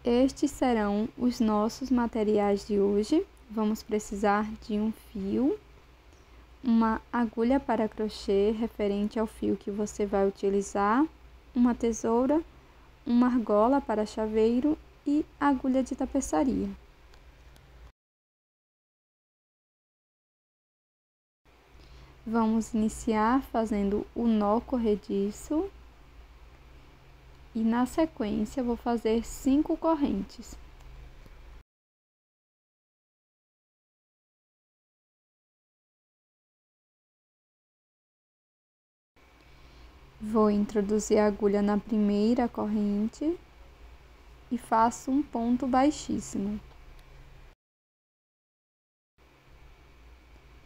Estes serão os nossos materiais de hoje. Vamos precisar de um fio, uma agulha para crochê referente ao fio que você vai utilizar, uma tesoura, uma argola para chaveiro e agulha de tapeçaria. Vamos iniciar fazendo o nó corrediço e na sequência vou fazer 5 correntes. Vou introduzir a agulha na primeira corrente e faço um ponto baixíssimo.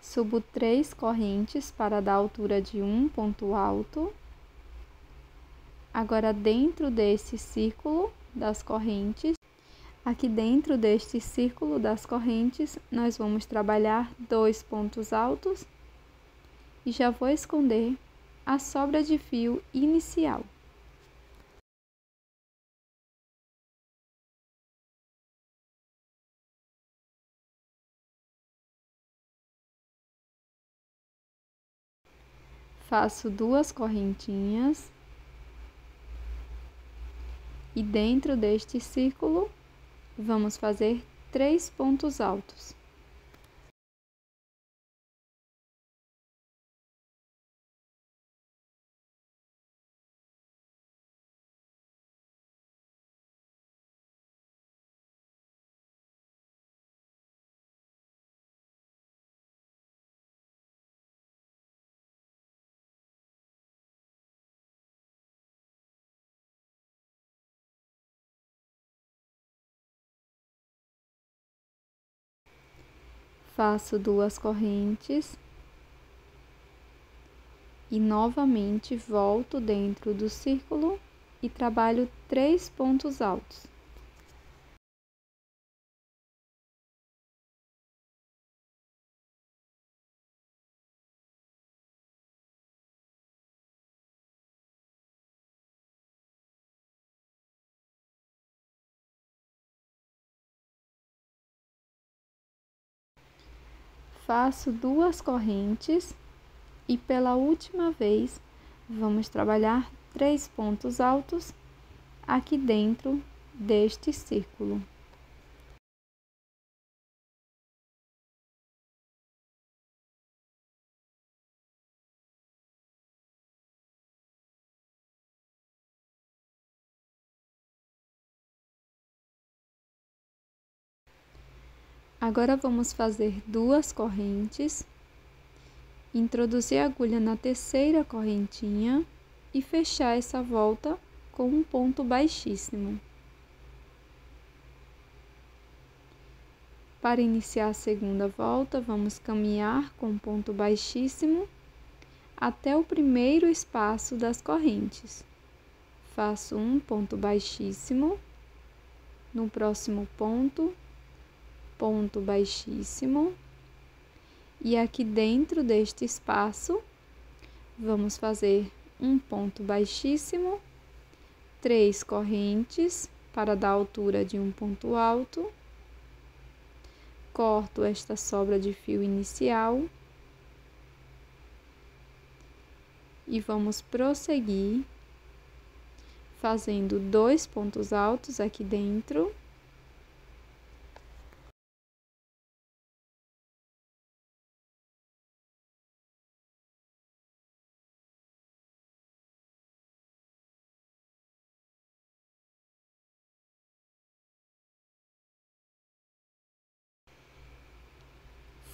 Subo 3 correntes para dar altura de um ponto alto. Agora, dentro desse círculo das correntes, aqui dentro deste círculo das correntes, nós vamos trabalhar 2 pontos altos e já vou esconder a sobra de fio inicial. Faço 2 correntinhas e dentro deste círculo vamos fazer 3 pontos altos. Faço 2 correntes e novamente volto dentro do círculo e trabalho 3 pontos altos. Faço 2 correntes e pela última vez vamos trabalhar 3 pontos altos aqui dentro deste círculo. Agora vamos fazer 2 correntes, introduzir a agulha na terceira correntinha e fechar essa volta com um ponto baixíssimo. Para iniciar a segunda volta, vamos caminhar com um ponto baixíssimo até o primeiro espaço das correntes. Faço um ponto baixíssimo, no próximo ponto, ponto baixíssimo, e aqui dentro deste espaço, vamos fazer um ponto baixíssimo, 3 correntes para dar altura de um ponto alto. Corto esta sobra de fio inicial e vamos prosseguir fazendo 2 pontos altos aqui dentro.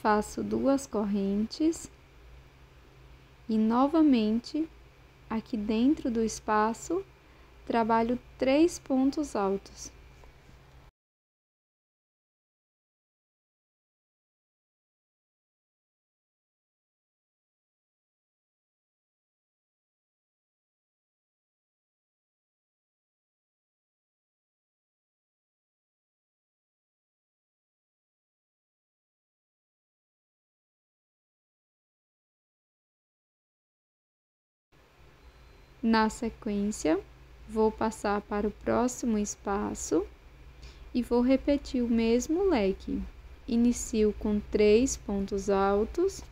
Faço 2 correntes e novamente aqui dentro do espaço trabalho 3 pontos altos. Na sequência, vou passar para o próximo espaço e vou repetir o mesmo leque. Inicio com 3 pontos altos.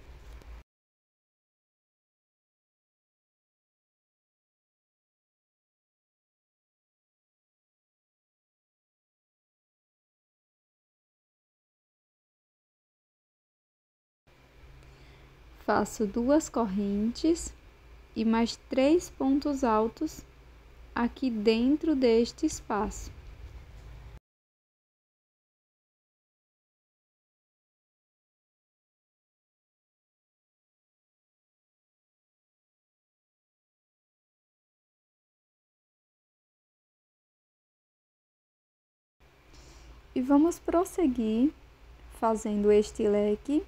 Faço 2 correntes e mais 3 pontos altos aqui dentro deste espaço. E vamos prosseguir fazendo este leque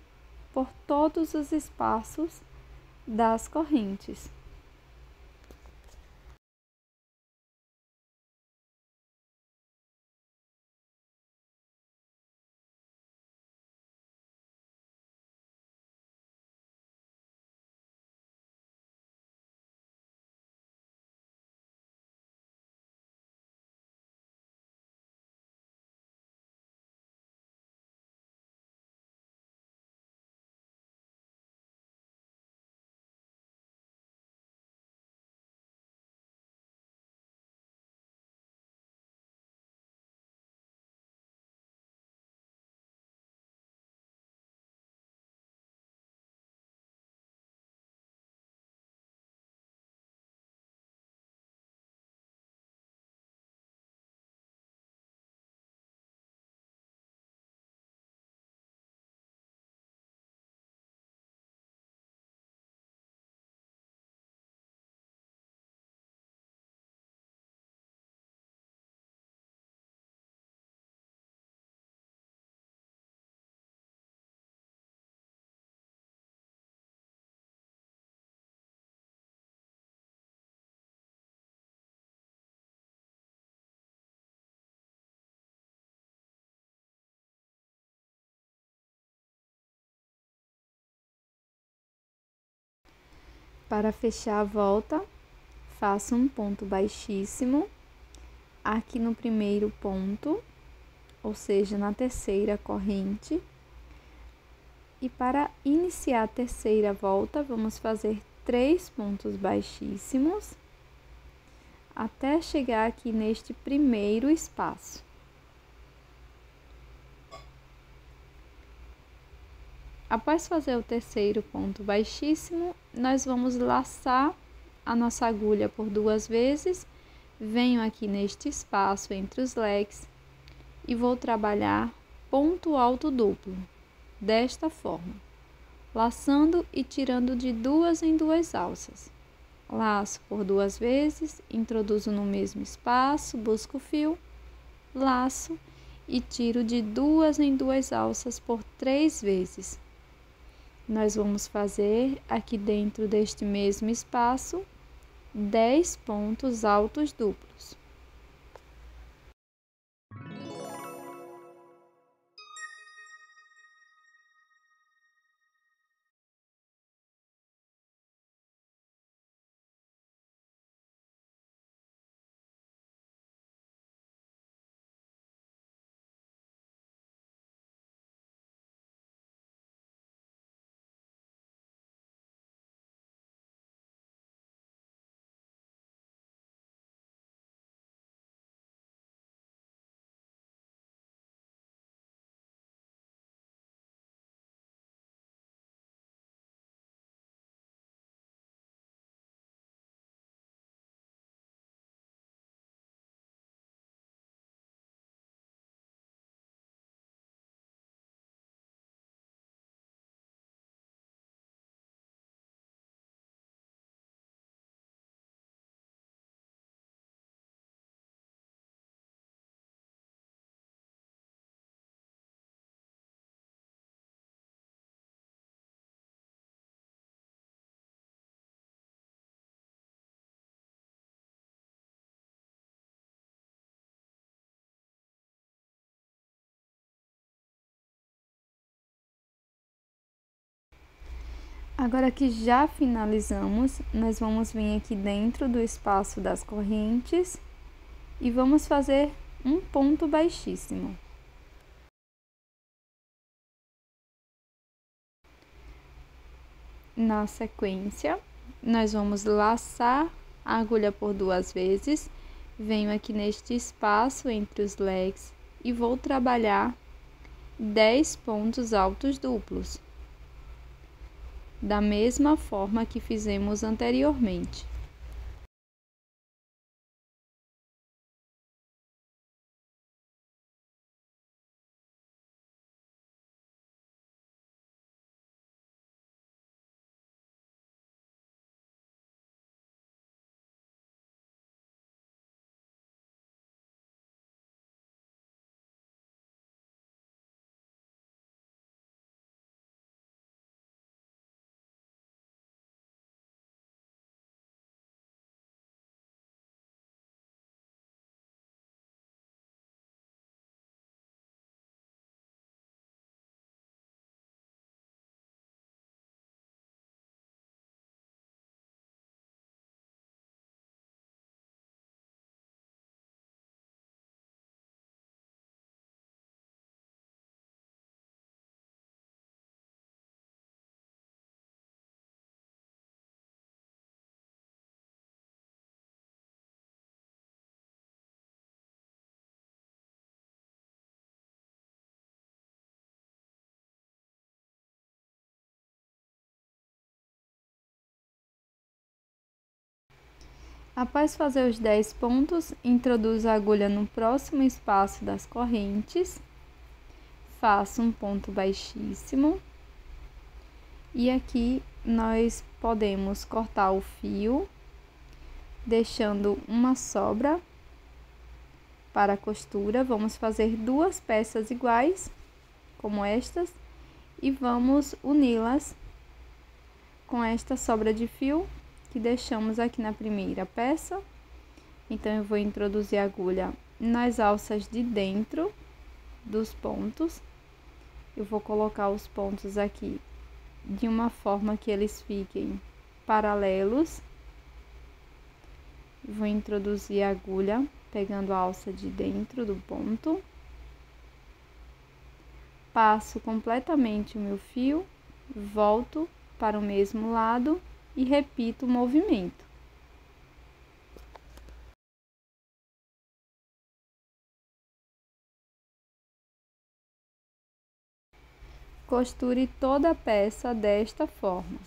por todos os espaços das correntes. Para fechar a volta, faço um ponto baixíssimo aqui no primeiro ponto, ou seja, na terceira corrente. E para iniciar a terceira volta, vamos fazer 3 pontos baixíssimos até chegar aqui neste primeiro espaço. Após fazer o terceiro ponto baixíssimo, nós vamos laçar a nossa agulha por 2 vezes, venho aqui neste espaço entre os leques e vou trabalhar ponto alto duplo, desta forma, laçando e tirando de 2 em 2 alças. Laço por 2 vezes, introduzo no mesmo espaço, busco o fio, laço e tiro de 2 em 2 alças por 3 vezes. Nós vamos fazer aqui dentro deste mesmo espaço 10 pontos altos duplos. Agora que já finalizamos, nós vamos vir aqui dentro do espaço das correntes e vamos fazer um ponto baixíssimo. Na sequência, nós vamos laçar a agulha por 2 vezes, venho aqui neste espaço entre os leques e vou trabalhar 10 pontos altos duplos, da mesma forma que fizemos anteriormente. Após fazer os 10 pontos, introduzo a agulha no próximo espaço das correntes, faço um ponto baixíssimo e aqui nós podemos cortar o fio, deixando uma sobra para a costura. Vamos fazer 2 peças iguais, como estas, e vamos uni-las com esta sobra de fio que deixamos aqui na primeira peça. Então, eu vou introduzir a agulha nas alças de dentro dos pontos. Eu vou colocar os pontos aqui de uma forma que eles fiquem paralelos. Vou introduzir a agulha pegando a alça de dentro do ponto. Passo completamente o meu fio, volto para o mesmo lado e repito o movimento. Costure toda a peça desta forma.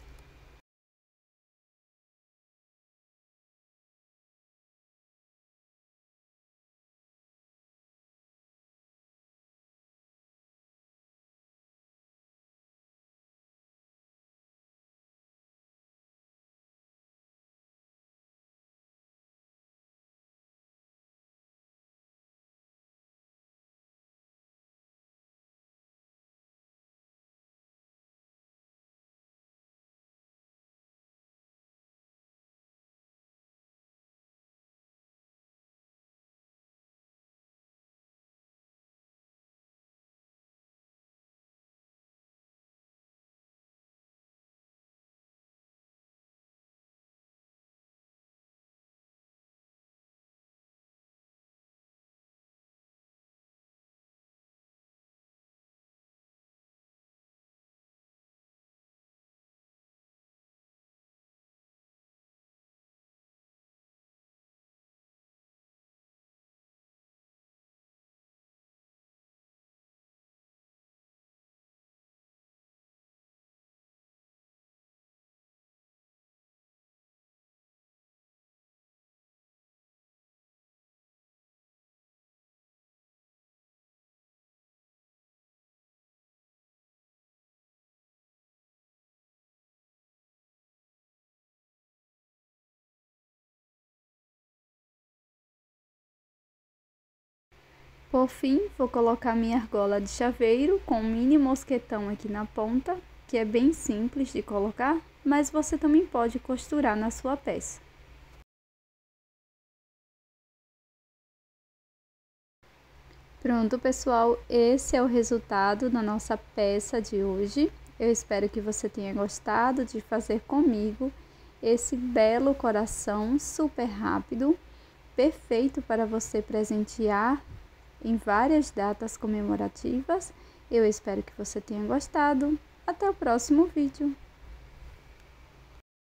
Por fim, vou colocar minha argola de chaveiro com um mini mosquetão aqui na ponta, que é bem simples de colocar, mas você também pode costurar na sua peça. Pronto, pessoal, esse é o resultado da nossa peça de hoje. Eu espero que você tenha gostado de fazer comigo esse belo coração super rápido, perfeito para você presentear em várias datas comemorativas. Eu espero que você tenha gostado. Até o próximo vídeo.